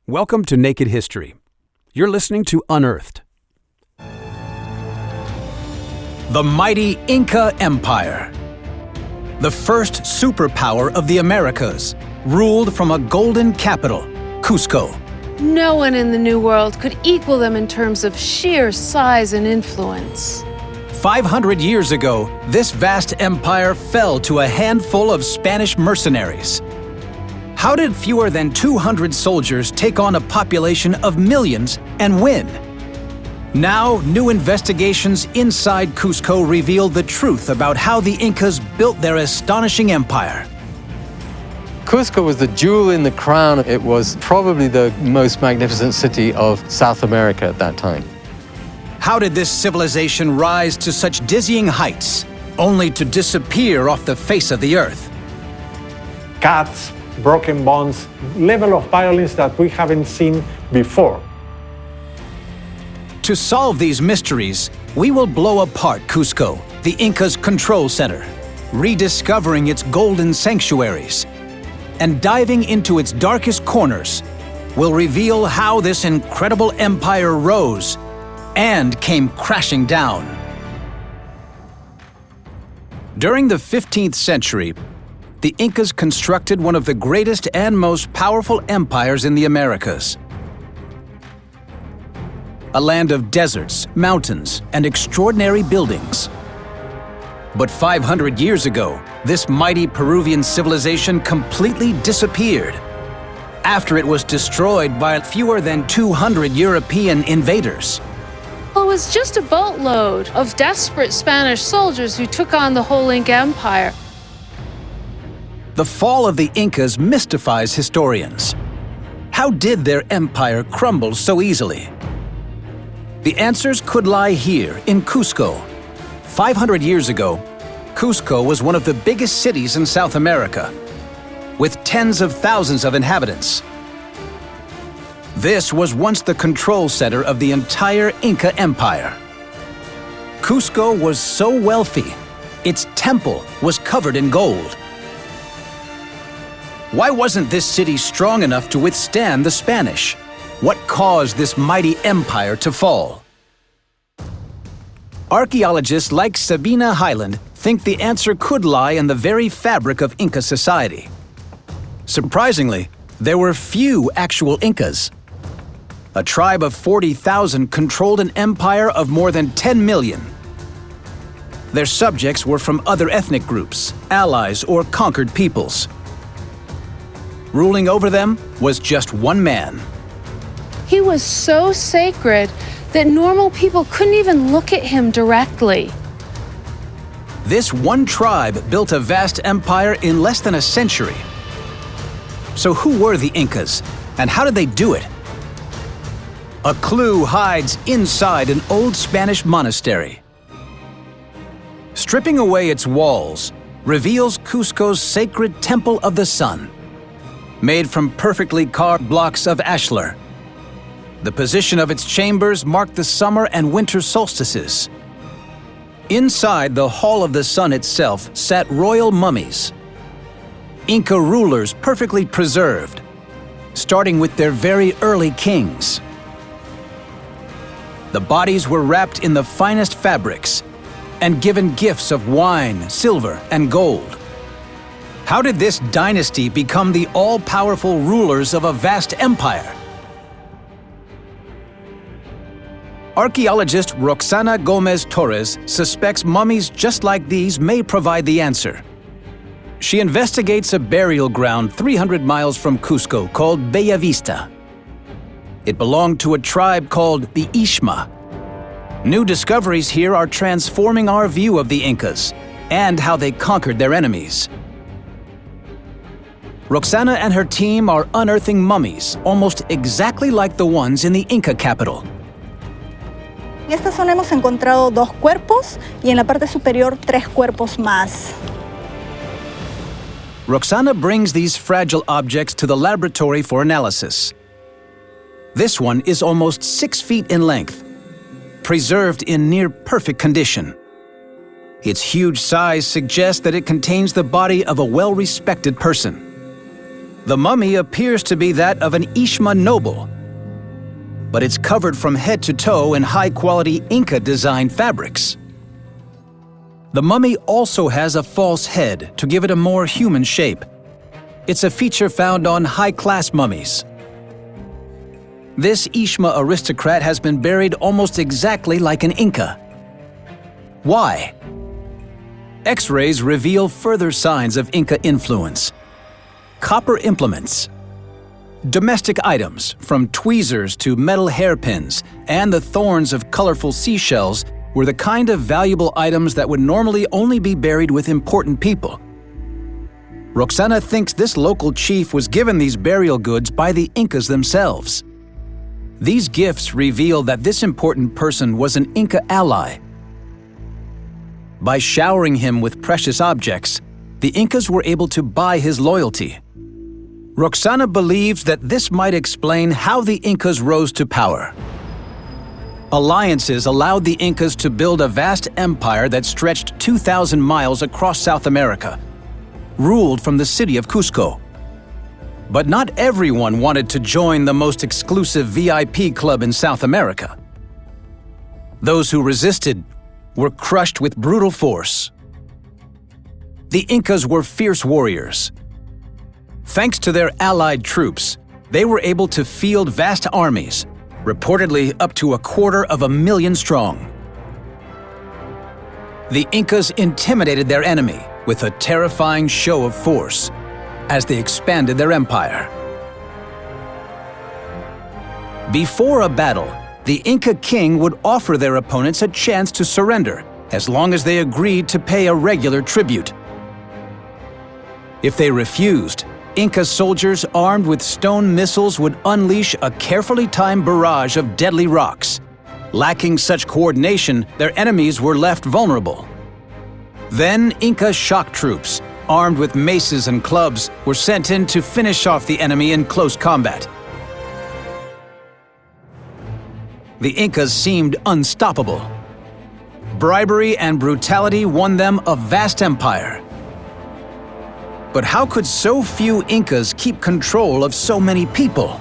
Welcome to Naked History. You're listening to Unearthed. The mighty Inca Empire. The first superpower of the Americas, ruled from a golden capital, Cusco. No one in the New World could equal them in terms of sheer size and influence. 500 years ago, this vast empire fell to a handful of Spanish mercenaries. How did fewer than 200 soldiers take on a population of millions and win? Now, new investigations inside Cusco reveal the truth about how the Incas built their astonishing empire. Cusco was the jewel in the crown. It was probably the most magnificent city of South America at that time. How did this civilization rise to such dizzying heights, only to disappear off the face of the earth? Cuts, broken bones, level of violence that we haven't seen before. To solve these mysteries, we will blow apart Cusco, the Incas' control center, rediscovering its golden sanctuaries. And diving into its darkest corners, will reveal how this incredible empire rose and came crashing down. During the 15th century, the Incas constructed one of the greatest and most powerful empires in the Americas. A land of deserts, mountains, and extraordinary buildings. But 500 years ago, this mighty Peruvian civilization completely disappeared after it was destroyed by fewer than 200 European invaders. It was just a boatload of desperate Spanish soldiers who took on the whole Inca Empire. The fall of the Incas mystifies historians. How did their empire crumble so easily? The answers could lie here in Cusco. 500 years ago, Cusco was one of the biggest cities in South America, with tens of thousands of inhabitants. This was once the control center of the entire Inca Empire. Cusco was so wealthy, its temple was covered in gold. Why wasn't this city strong enough to withstand the Spanish? What caused this mighty empire to fall? Archaeologists like Sabina Hyland think the answer could lie in the very fabric of Inca society. Surprisingly, there were few actual Incas. A tribe of 40,000 controlled an empire of more than 10 million. Their subjects were from other ethnic groups, allies, or conquered peoples. Ruling over them was just one man. He was so sacred that normal people couldn't even look at him directly. This one tribe built a vast empire in less than a century. So who were the Incas, and how did they do it? A clue hides inside an old Spanish monastery. Stripping away its walls reveals Cusco's sacred Temple of the Sun, made from perfectly carved blocks of ashlar. The position of its chambers marked the summer and winter solstices. Inside the Hall of the Sun itself sat royal mummies, Inca rulers perfectly preserved, starting with their very early kings. The bodies were wrapped in the finest fabrics and given gifts of wine, silver, and gold. How did this dynasty become the all-powerful rulers of a vast empire? Archaeologist Roxana Gomez Torres suspects mummies just like these may provide the answer. She investigates a burial ground 300 miles from Cusco called Bella Vista. It belonged to a tribe called the Ishma. New discoveries here are transforming our view of the Incas and how they conquered their enemies. Roxana and her team are unearthing mummies almost exactly like the ones in the Inca capital. En esta zona hemos encontrado 2 cuerpos y en la parte superior 3 cuerpos más. Roxana brings these fragile objects to the laboratory for analysis. This one is almost 6 feet in length, preserved in near-perfect condition. Its huge size suggests that it contains the body of a well-respected person. The mummy appears to be that of an Ishma noble, but it's covered from head to toe in high-quality Inca-designed fabrics. The mummy also has a false head to give it a more human shape. It's a feature found on high-class mummies. This Ishma aristocrat has been buried almost exactly like an Inca. Why? X-rays reveal further signs of Inca influence. Copper implements, domestic items from tweezers to metal hairpins, and the thorns of colorful seashells were the kind of valuable items that would normally only be buried with important people. Roxana thinks this local chief was given these burial goods by the Incas themselves. These gifts reveal that this important person was an Inca ally. By showering him with precious objects, the Incas were able to buy his loyalty. Roxana believes that this might explain how the Incas rose to power. Alliances allowed the Incas to build a vast empire that stretched 2,000 miles across South America, ruled from the city of Cusco. But not everyone wanted to join the most exclusive VIP club in South America. Those who resisted were crushed with brutal force. The Incas were fierce warriors. Thanks to their allied troops, they were able to field vast armies, reportedly up to 250,000 strong. The Incas intimidated their enemy with a terrifying show of force as they expanded their empire. Before a battle, the Inca king would offer their opponents a chance to surrender as long as they agreed to pay a regular tribute. If they refused, Inca soldiers armed with stone missiles would unleash a carefully timed barrage of deadly rocks. Lacking such coordination, their enemies were left vulnerable. Then Inca shock troops, armed with maces and clubs, were sent in to finish off the enemy in close combat. The Incas seemed unstoppable. Bribery and brutality won them a vast empire. But how could so few Incas keep control of so many people?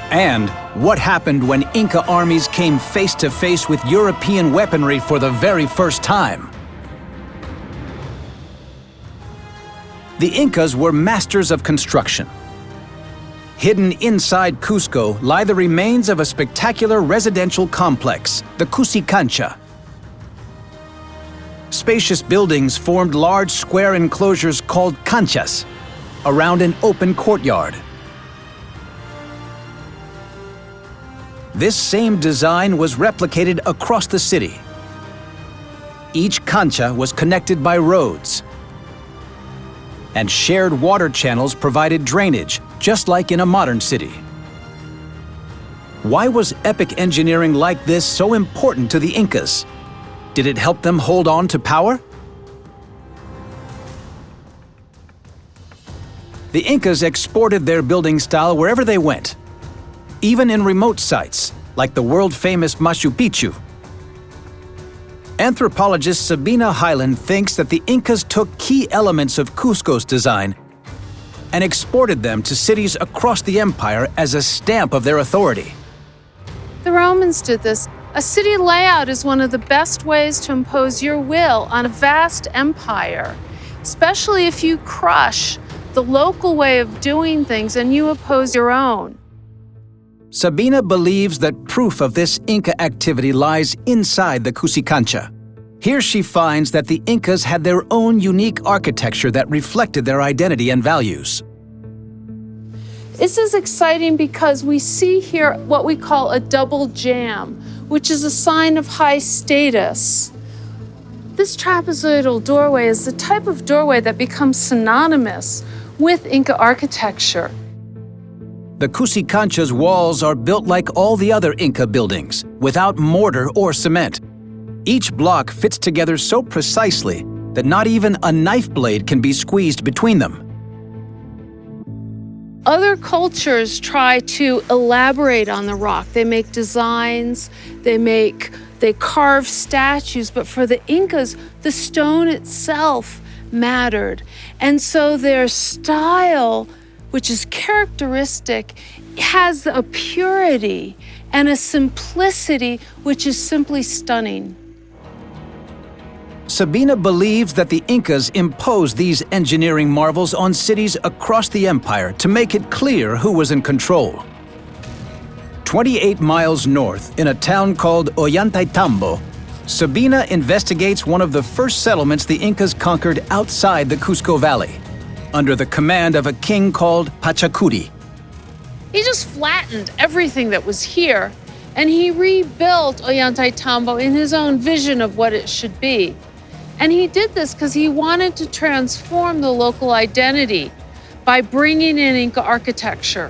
And what happened when Inca armies came face to face with European weaponry for the very first time? The Incas were masters of construction. Hidden inside Cusco lie the remains of a spectacular residential complex, the Cusicancha. Spacious buildings formed large square enclosures called canchas around an open courtyard. This same design was replicated across the city. Each cancha was connected by roads, and shared water channels provided drainage, just like in a modern city. Why was epic engineering like this so important to the Incas? Did it help them hold on to power? The Incas exported their building style wherever they went, even in remote sites, like the world-famous Machu Picchu. Anthropologist Sabina Hyland thinks that the Incas took key elements of Cusco's design and exported them to cities across the empire as a stamp of their authority. The Romans did this. A city layout is one of the best ways to impose your will on a vast empire, especially if you crush the local way of doing things and you oppose your own. Sabina believes that proof of this Inca activity lies inside the Cusicancha. Here she finds that the Incas had their own unique architecture that reflected their identity and values. This is exciting because we see here what we call a double jamb, which is a sign of high status. This trapezoidal doorway is the type of doorway that becomes synonymous with Inca architecture. The Cusicancha's walls are built like all the other Inca buildings, without mortar or cement. Each block fits together so precisely that not even a knife blade can be squeezed between them. Other cultures try to elaborate on the rock. They make designs, they carve statues, but for the Incas, the stone itself mattered. And so their style which is characteristic, has a purity and a simplicity which is simply stunning. Sabina believes that the Incas imposed these engineering marvels on cities across the empire to make it clear who was in control. 28 miles north, in a town called Ollantaytambo, Sabina investigates one of the first settlements the Incas conquered outside the Cusco Valley, under the command of a king called Pachacuri. He just flattened everything that was here, and he rebuilt Ollantaytambo in his own vision of what it should be. And he did this because he wanted to transform the local identity by bringing in Inca architecture.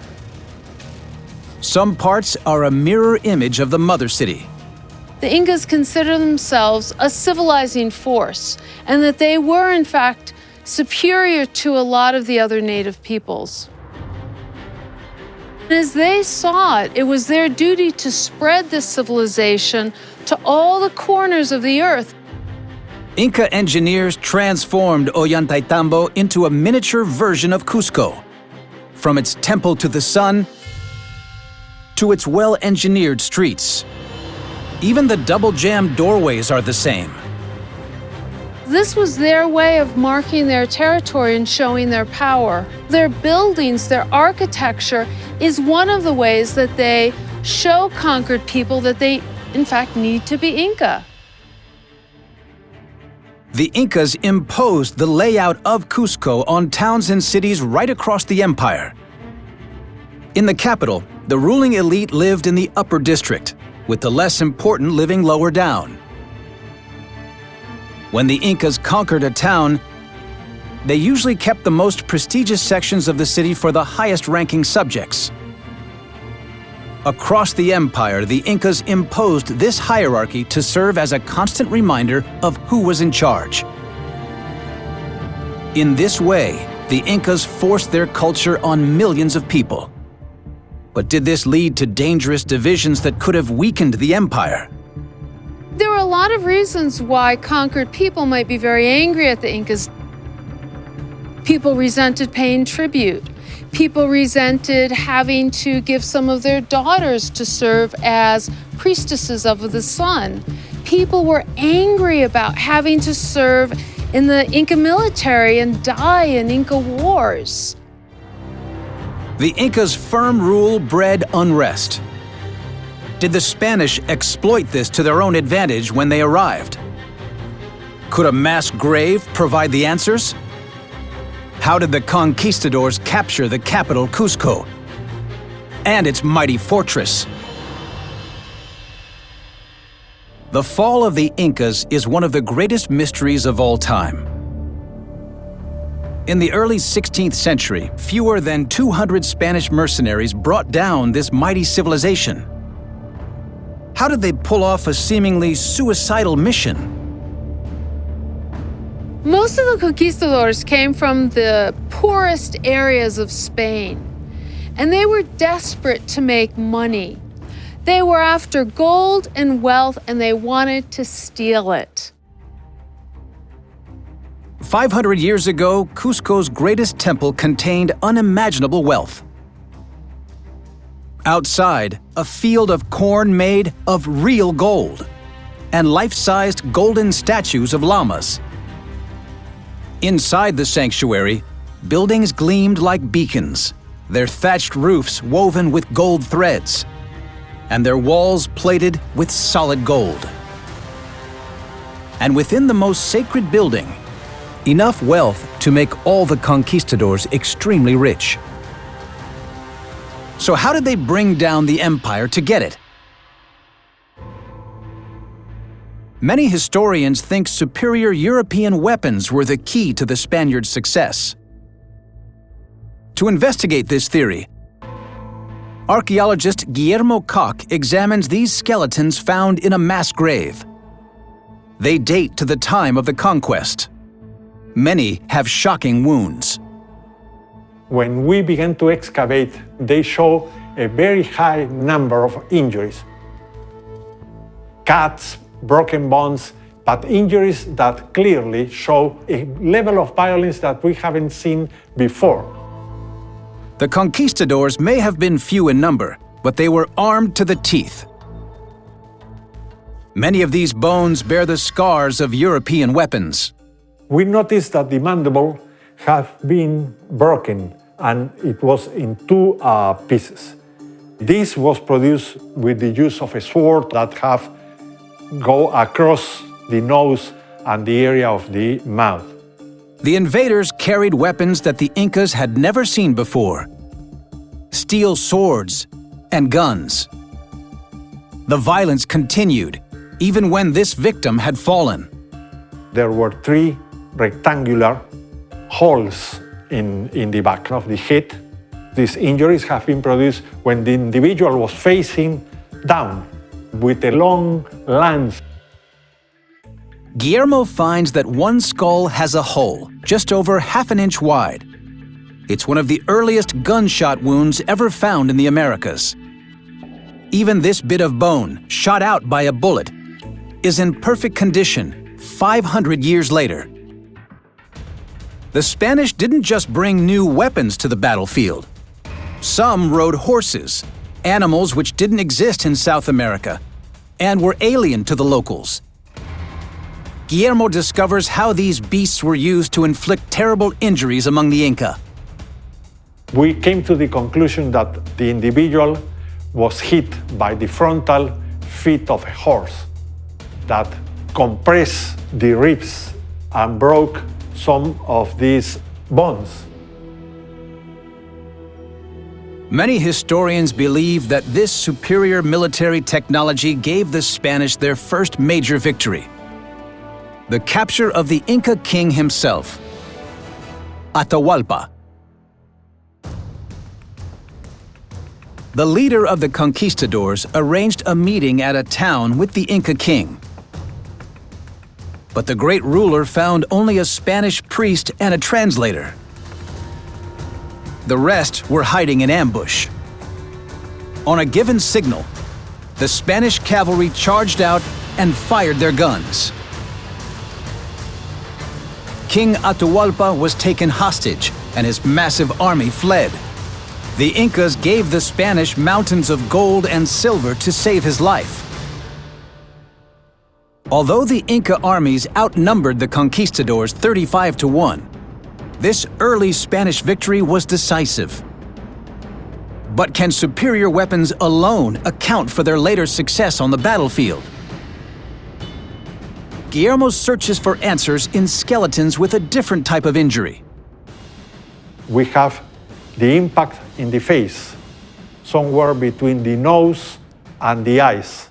Some parts are a mirror image of the mother city. The Incas consider themselves a civilizing force, and that they were, in fact, superior to a lot of the other native peoples. As they saw it, it was their duty to spread this civilization to all the corners of the earth. Inca engineers transformed Ollantaytambo into a miniature version of Cusco, from its temple to the sun to its well-engineered streets. Even the double-jammed doorways are the same. This was their way of marking their territory and showing their power. Their buildings, their architecture is one of the ways that they show conquered people that they, in fact, need to be Inca. The Incas imposed the layout of Cusco on towns and cities right across the empire. In the capital, the ruling elite lived in the upper district, with the less important living lower down. When the Incas conquered a town, they usually kept the most prestigious sections of the city for the highest-ranking subjects. Across the empire, the Incas imposed this hierarchy to serve as a constant reminder of who was in charge. In this way, the Incas forced their culture on millions of people. But did this lead to dangerous divisions that could have weakened the empire? There were a lot of reasons why conquered people might be very angry at the Incas. People resented paying tribute. People resented having to give some of their daughters to serve as priestesses of the sun. People were angry about having to serve in the Inca military and die in Inca wars. The Incas' firm rule bred unrest. Did the Spanish exploit this to their own advantage when they arrived? Could a mass grave provide the answers? How did the conquistadors capture the capital, Cusco, and its mighty fortress? The fall of the Incas is one of the greatest mysteries of all time. In the early 16th century, fewer than 200 Spanish mercenaries brought down this mighty civilization. How did they pull off a seemingly suicidal mission? Most of the conquistadors came from the poorest areas of Spain, and they were desperate to make money. They were after gold and wealth, and they wanted to steal it. 500 years ago, Cusco's greatest temple contained unimaginable wealth. Outside, a field of corn made of real gold, and life-sized golden statues of llamas. Inside the sanctuary, buildings gleamed like beacons, their thatched roofs woven with gold threads, and their walls plated with solid gold. And within the most sacred building, enough wealth to make all the conquistadors extremely rich. So how did they bring down the empire to get it? Many historians think superior European weapons were the key to the Spaniards' success. To investigate this theory, archaeologist Guillermo Koch examines these skeletons found in a mass grave. They date to the time of the conquest. Many have shocking wounds. When we began to excavate, they show a very high number of injuries. Cuts, broken bones, but injuries that clearly show a level of violence that we haven't seen before. The conquistadors may have been few in number, but they were armed to the teeth. Many of these bones bear the scars of European weapons. We noticed that the mandible have been broken and it was in two pieces. This was produced with the use of a sword that have go across the nose and the area of the mouth. The invaders carried weapons that the Incas had never seen before: steel swords and guns. The violence continued, even when this victim had fallen. There were 3 rectangular holes in the back of the head. These injuries have been produced when the individual was facing down with a long lance. Guillermo finds that one skull has a hole just over ½ an inch wide. It's one of the earliest gunshot wounds ever found in the Americas. Even this bit of bone, shot out by a bullet, is in perfect condition 500 years later. The Spanish didn't just bring new weapons to the battlefield. Some rode horses, animals which didn't exist in South America and were alien to the locals. Guillermo discovers how these beasts were used to inflict terrible injuries among the Inca. We came to the conclusion that the individual was hit by the frontal feet of a horse that compressed the ribs and broke some of these bones. Many historians believe that this superior military technology gave the Spanish their first major victory: the capture of the Inca king himself, Atahualpa. The leader of the conquistadors arranged a meeting at a town with the Inca king. But the great ruler found only a Spanish priest and a translator. The rest were hiding in ambush. On a given signal, the Spanish cavalry charged out and fired their guns. King Atahualpa was taken hostage and his massive army fled. The Incas gave the Spanish mountains of gold and silver to save his life. Although the Inca armies outnumbered the conquistadors 35-1, this early Spanish victory was decisive. But can superior weapons alone account for their later success on the battlefield? Guillermo searches for answers in skeletons with a different type of injury. We have the impact in the face, somewhere between the nose and the eyes.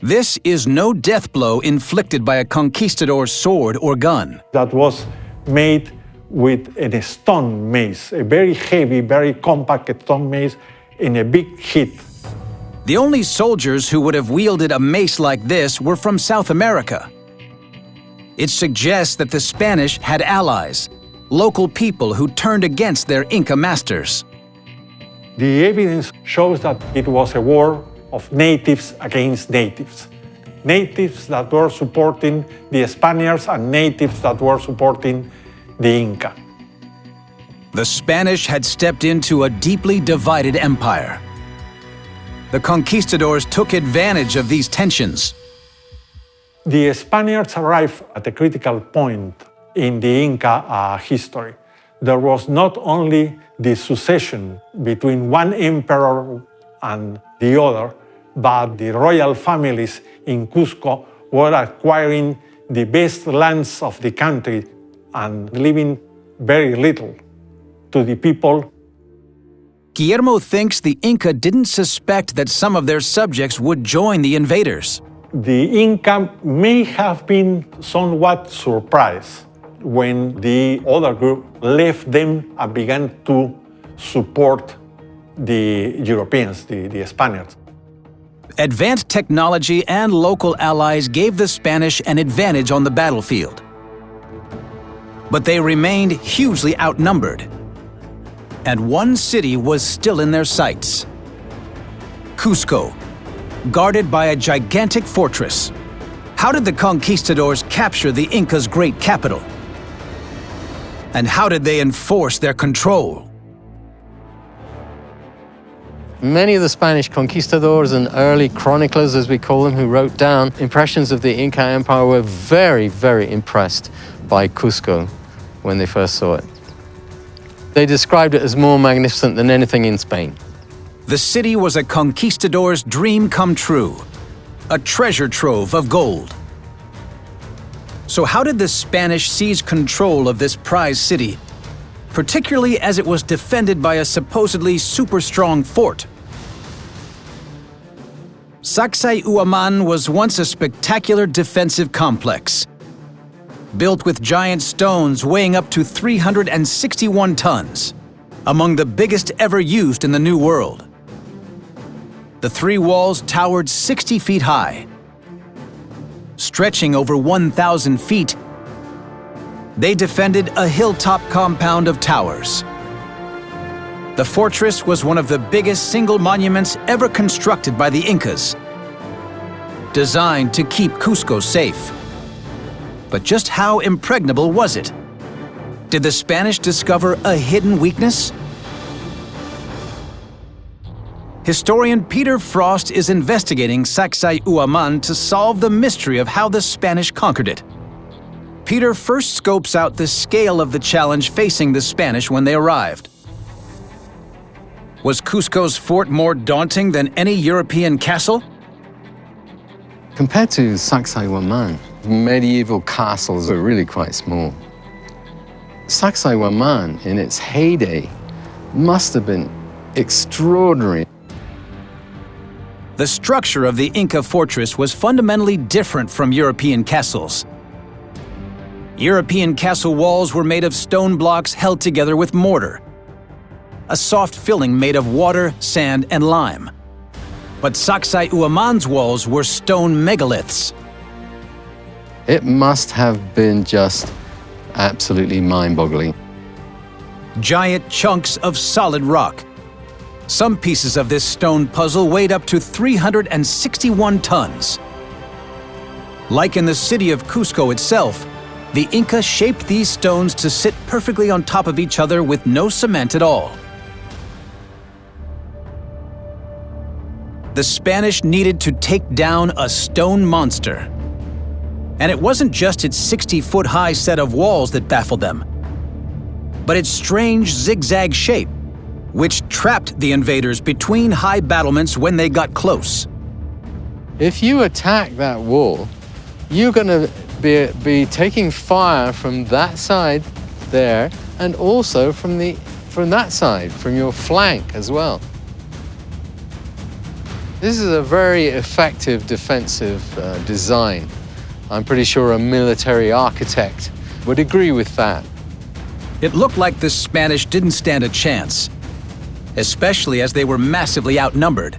This is no death blow inflicted by a conquistador's sword or gun. That was made with a stone mace, a very heavy, very compact stone mace in a big hit. The only soldiers who would have wielded a mace like this were from South America. It suggests that the Spanish had allies, local people who turned against their Inca masters. The evidence shows that it was a war of natives against natives. Natives that were supporting the Spaniards and natives that were supporting the Inca. The Spanish had stepped into a deeply divided empire. The conquistadors took advantage of these tensions. The Spaniards arrived at a critical point in the Inca history. There was not only the succession between one emperor and the other, but the royal families in Cusco were acquiring the best lands of the country and leaving very little to the people. Guillermo thinks the Inca didn't suspect that some of their subjects would join the invaders. The Inca may have been somewhat surprised when the other group left them and began to support the Europeans, the Spaniards. Advanced technology and local allies gave the Spanish an advantage on the battlefield. But they remained hugely outnumbered. And one city was still in their sights: Cusco, guarded by a gigantic fortress. How did the conquistadors capture the Incas' great capital? And how did they enforce their control? Many of the Spanish conquistadors and early chroniclers, as we call them, who wrote down impressions of the Inca Empire were very, very impressed by Cusco when they first saw it. They described it as more magnificent than anything in Spain. The city was a conquistador's dream come true, a treasure trove of gold. So how did the Spanish seize control of this prized city, particularly as it was defended by a supposedly super strong fort? Sacsayhuaman was once a spectacular defensive complex, built with giant stones weighing up to 361 tons, among the biggest ever used in the New World. The three walls towered 60 feet high. Stretching over 1,000 feet, they defended a hilltop compound of towers. The fortress was one of the biggest single monuments ever constructed by the Incas, designed to keep Cusco safe. But just how impregnable was it? Did the Spanish discover a hidden weakness? Historian Peter Frost is investigating Sacsayhuaman to solve the mystery of how the Spanish conquered it. Peter first scopes out the scale of the challenge facing the Spanish when they arrived. Was Cusco's fort more daunting than any European castle? Compared to Sacsayhuaman, medieval castles are really quite small. Sacsayhuaman, in its heyday, must have been extraordinary. The structure of the Inca fortress was fundamentally different from European castles. European castle walls were made of stone blocks held together with mortar, a soft filling made of water, sand, and lime. But Sacsayhuaman's walls were stone megaliths. It must have been just absolutely mind-boggling. Giant chunks of solid rock. Some pieces of this stone puzzle weighed up to 361 tons. Like in the city of Cusco itself, the Inca shaped these stones to sit perfectly on top of each other with no cement at all. The Spanish needed to take down a stone monster. And it wasn't just its 60-foot-high set of walls that baffled them, but its strange zigzag shape, which trapped the invaders between high battlements when they got close. If you attack that wall, you're going to be taking fire from that side there, and also from that side, from your flank as well. This is a very effective defensive design. I'm pretty sure a military architect would agree with that. It looked like the Spanish didn't stand a chance, especially as they were massively outnumbered.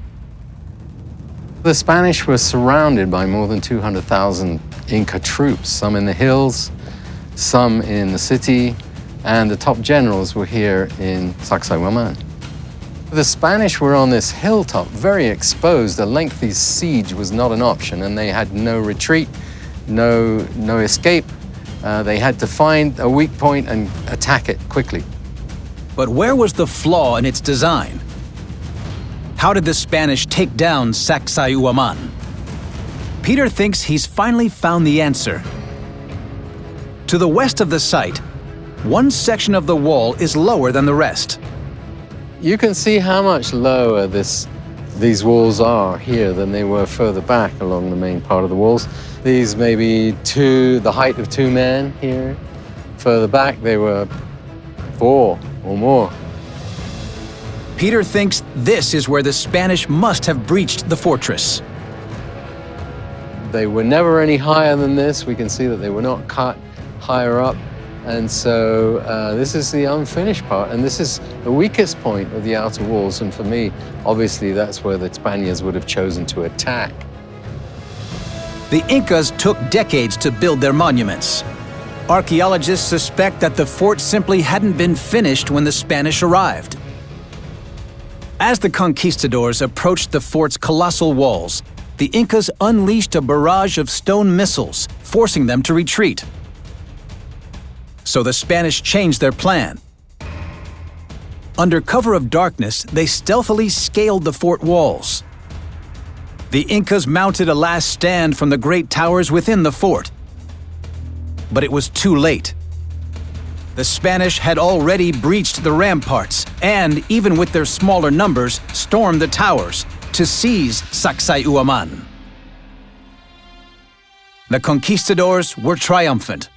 The Spanish were surrounded by more than 200,000 Inca troops, some in the hills, some in the city, and the top generals were here in Sacsayhuaman. The Spanish were on this hilltop, very exposed. A lengthy siege was not an option, and they had no retreat, no escape. They had to find a weak point and attack it quickly. But where was the flaw in its design? How did the Spanish take down Sacsayhuaman? Peter thinks he's finally found the answer. To the west of the site, one section of the wall is lower than the rest. You can see how much lower these walls are here than they were further back along the main part of the walls. These may be the height of 2 men here. Further back, they were 4 or more. Peter thinks this is where the Spanish must have breached the fortress. They were never any higher than this. We can see that they were not cut higher up. And so this is the unfinished part, and this is the weakest point of the outer walls. And for me, obviously, that's where the Spaniards would have chosen to attack. The Incas took decades to build their monuments. Archaeologists suspect that the fort simply hadn't been finished when the Spanish arrived. As the conquistadors approached the fort's colossal walls, the Incas unleashed a barrage of stone missiles, forcing them to retreat. So the Spanish changed their plan. Under cover of darkness, they stealthily scaled the fort walls. The Incas mounted a last stand from the great towers within the fort. But it was too late. The Spanish had already breached the ramparts and, even with their smaller numbers, stormed the towers to seize Sacsayhuaman. The conquistadors were triumphant.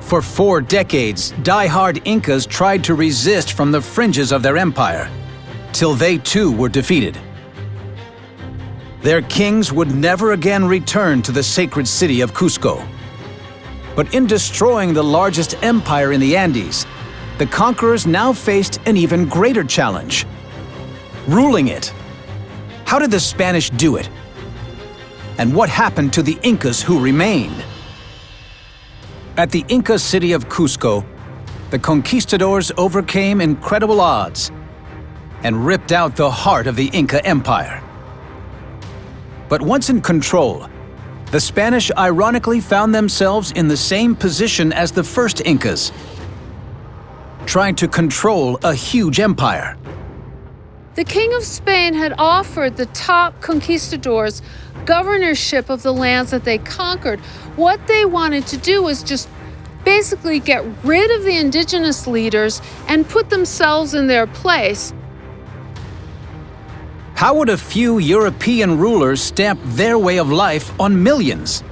For 4 decades, die-hard Incas tried to resist from the fringes of their empire, till they too were defeated. Their kings would never again return to the sacred city of Cusco. But in destroying the largest empire in the Andes, the conquerors now faced an even greater challenge: ruling it. How did the Spanish do it? And what happened to the Incas who remained? At the Inca city of Cusco, the conquistadors overcame incredible odds and ripped out the heart of the Inca Empire. But once in control, the Spanish ironically found themselves in the same position as the first Incas, trying to control a huge empire. The King of Spain had offered the top conquistadors governorship of the lands that they conquered. What they wanted to do was just basically get rid of the indigenous leaders and put themselves in their place. How would a few European rulers stamp their way of life on millions?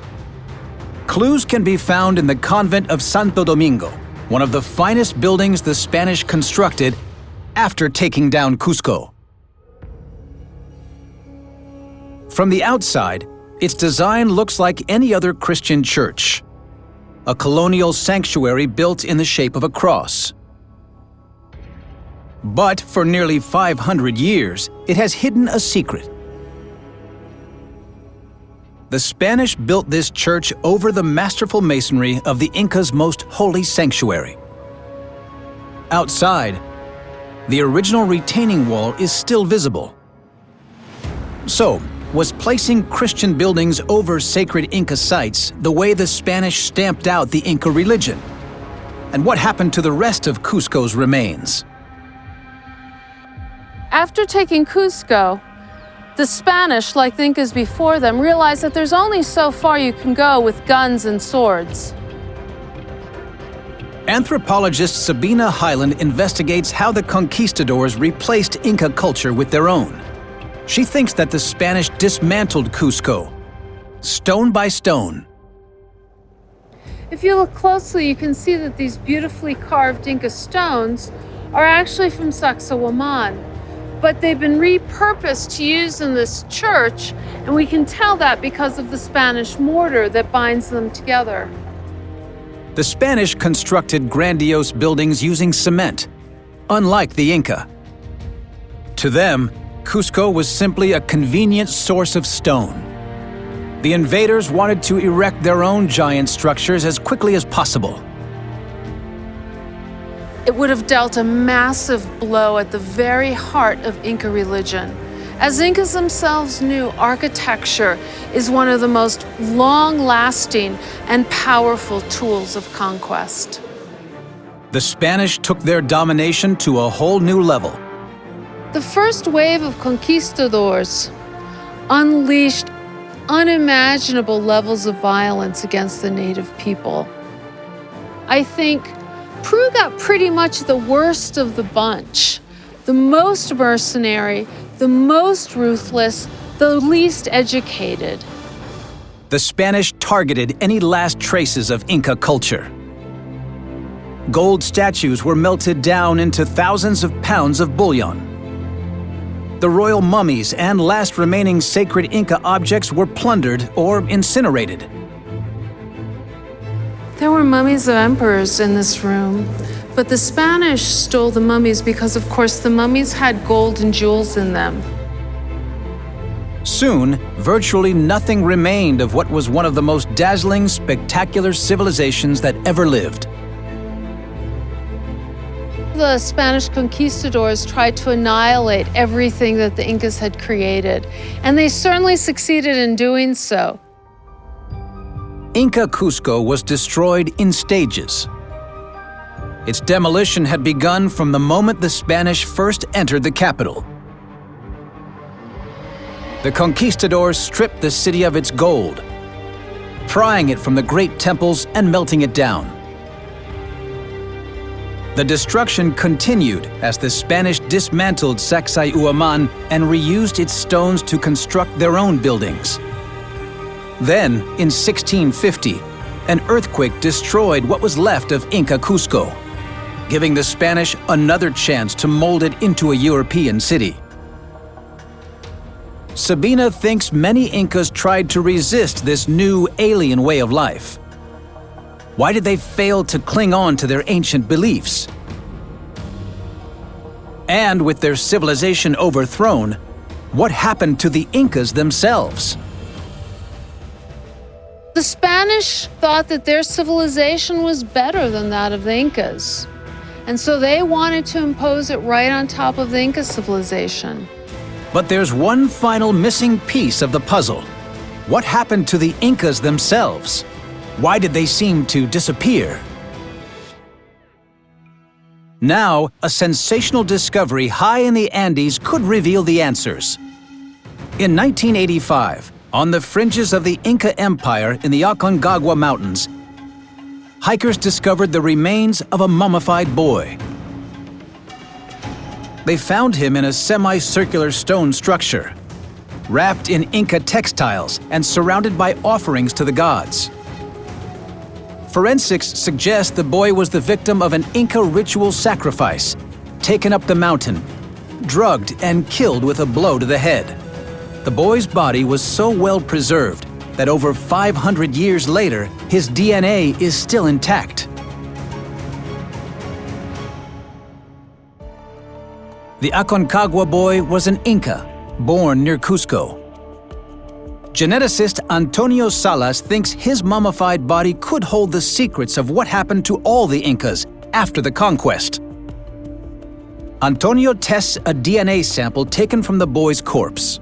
Clues can be found in the convent of Santo Domingo, one of the finest buildings the Spanish constructed after taking down Cusco. From the outside, its design looks like any other Christian church, a colonial sanctuary built in the shape of a cross. But for nearly 500 years, it has hidden a secret. The Spanish built this church over the masterful masonry of the Incas' most holy sanctuary. Outside, the original retaining wall is still visible. So, was placing Christian buildings over sacred Inca sites the way the Spanish stamped out the Inca religion? And what happened to the rest of Cusco's remains? After taking Cusco, the Spanish, like the Incas before them, realized that there's only so far you can go with guns and swords. Anthropologist Sabina Hyland investigates how the conquistadors replaced Inca culture with their own. She thinks that the Spanish dismantled Cusco, stone by stone. If you look closely, you can see that these beautifully carved Inca stones are actually from Sacsayhuaman, but they've been repurposed to use in this church, and we can tell that because of the Spanish mortar that binds them together. The Spanish constructed grandiose buildings using cement, unlike the Inca. To them, Cusco was simply a convenient source of stone. The invaders wanted to erect their own giant structures as quickly as possible. It would have dealt a massive blow at the very heart of Inca religion. As Incas themselves knew, architecture is one of the most long-lasting and powerful tools of conquest. The Spanish took their domination to a whole new level. The first wave of conquistadors unleashed unimaginable levels of violence against the native people. I think Peru got pretty much the worst of the bunch. The most mercenary, the most ruthless, the least educated. The Spanish targeted any last traces of Inca culture. Gold statues were melted down into thousands of pounds of bullion. The royal mummies and last remaining sacred Inca objects were plundered or incinerated. There were mummies of emperors in this room, but the Spanish stole the mummies because, of course, the mummies had gold and jewels in them. Soon, virtually nothing remained of what was one of the most dazzling, spectacular civilizations that ever lived. The Spanish conquistadors tried to annihilate everything that the Incas had created, and they certainly succeeded in doing so. Inca Cusco was destroyed in stages. Its demolition had begun from the moment the Spanish first entered the capital. The conquistadors stripped the city of its gold, prying it from the great temples and melting it down. The destruction continued as the Spanish dismantled Sacsayhuaman and reused its stones to construct their own buildings. Then, in 1650, an earthquake destroyed what was left of Inca Cusco, giving the Spanish another chance to mold it into a European city. Sabina thinks many Incas tried to resist this new alien way of life. Why did they fail to cling on to their ancient beliefs? And with their civilization overthrown, what happened to the Incas themselves? The Spanish thought that their civilization was better than that of the Incas. And so they wanted to impose it right on top of the Inca civilization. But there's one final missing piece of the puzzle. What happened to the Incas themselves? Why did they seem to disappear? Now, a sensational discovery high in the Andes could reveal the answers. In 1985, on the fringes of the Inca Empire in the Aconcagua Mountains, hikers discovered the remains of a mummified boy. They found him in a semicircular stone structure, wrapped in Inca textiles and surrounded by offerings to the gods. Forensics suggest the boy was the victim of an Inca ritual sacrifice, taken up the mountain, drugged and killed with a blow to the head. The boy's body was so well preserved that over 500 years later, his DNA is still intact. The Aconcagua boy was an Inca, born near Cusco. Geneticist Antonio Salas thinks his mummified body could hold the secrets of what happened to all the Incas after the conquest. Antonio tests a DNA sample taken from the boy's corpse.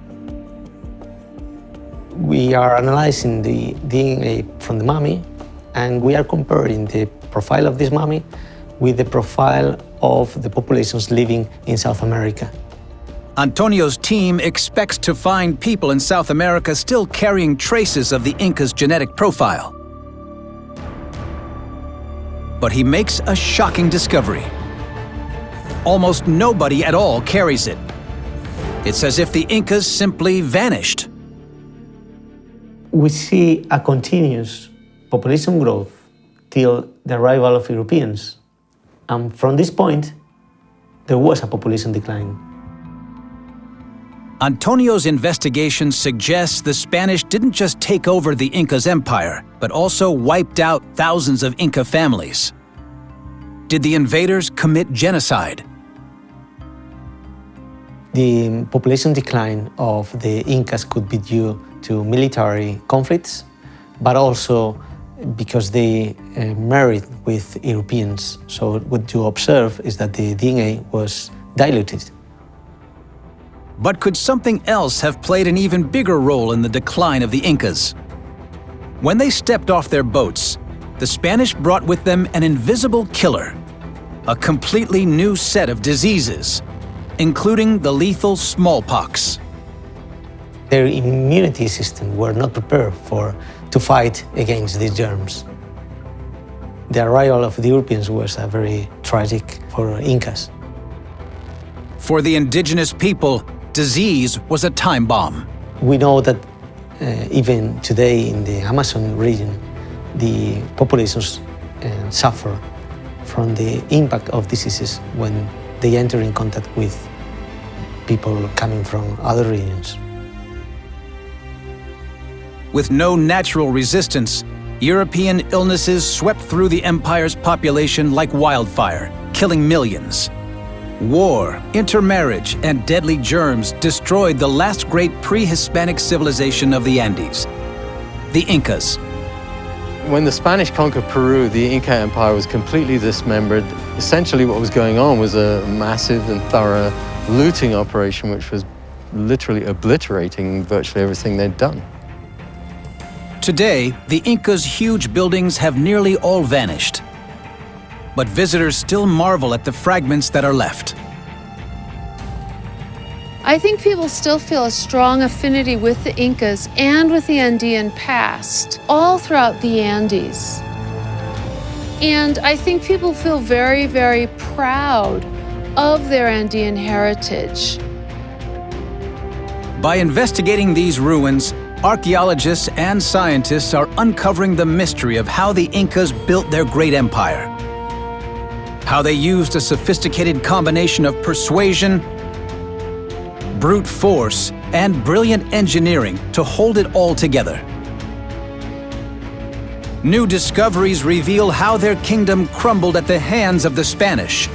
We are analyzing the DNA from the mummy, and we are comparing the profile of this mummy with the profile of the populations living in South America. Antonio's team expects to find people in South America still carrying traces of the Incas' genetic profile. But he makes a shocking discovery. Almost nobody at all carries it. It's as if the Incas simply vanished. We see a continuous population growth till the arrival of Europeans. And from this point, there was a population decline. Antonio's investigation suggests the Spanish didn't just take over the Inca's empire, but also wiped out thousands of Inca families. Did the invaders commit genocide? The population decline of the Incas could be due to military conflicts, but also because they married with Europeans. So what you observe is that the DNA was diluted. But could something else have played an even bigger role in the decline of the Incas? When they stepped off their boats, the Spanish brought with them an invisible killer, a completely new set of diseases, including the lethal smallpox. Their immunity system were not prepared to fight against these germs. The arrival of the Europeans was very tragic for Incas. For the indigenous people, disease was a time bomb. We know that even today in the Amazon region, the populations suffer from the impact of diseases when they enter in contact with people coming from other regions. With no natural resistance, European illnesses swept through the empire's population like wildfire, killing millions. War, intermarriage, and deadly germs destroyed the last great pre-Hispanic civilization of the Andes, the Incas. When the Spanish conquered Peru, the Inca Empire was completely dismembered. Essentially what was going on was a massive and thorough looting operation which was literally obliterating virtually everything they'd done. Today, the Incas' huge buildings have nearly all vanished. but visitors still marvel at the fragments that are left. I think people still feel a strong affinity with the Incas and with the Andean past, all throughout the Andes. And I think people feel very, very proud of their Andean heritage. By investigating these ruins, archaeologists and scientists are uncovering the mystery of how the Incas built their great empire. How they used a sophisticated combination of persuasion, brute force, and brilliant engineering to hold it all together. New discoveries reveal how their kingdom crumbled at the hands of the Spanish,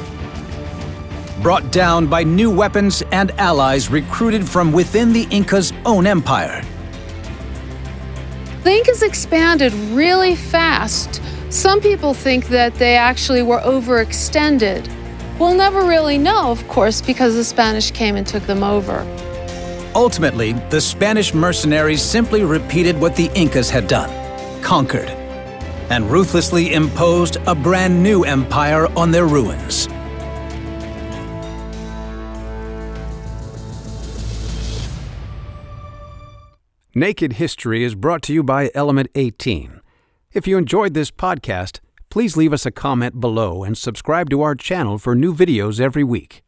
brought down by new weapons and allies recruited from within the Incas' own empire. The Incas expanded really fast. Some people think that they actually were overextended. We'll never really know, of course, because the Spanish came and took them over. Ultimately, the Spanish mercenaries simply repeated what the Incas had done, conquered, and ruthlessly imposed a brand new empire on their ruins. Naked History is brought to you by Element 18. If you enjoyed this podcast, please leave us a comment below and subscribe to our channel for new videos every week.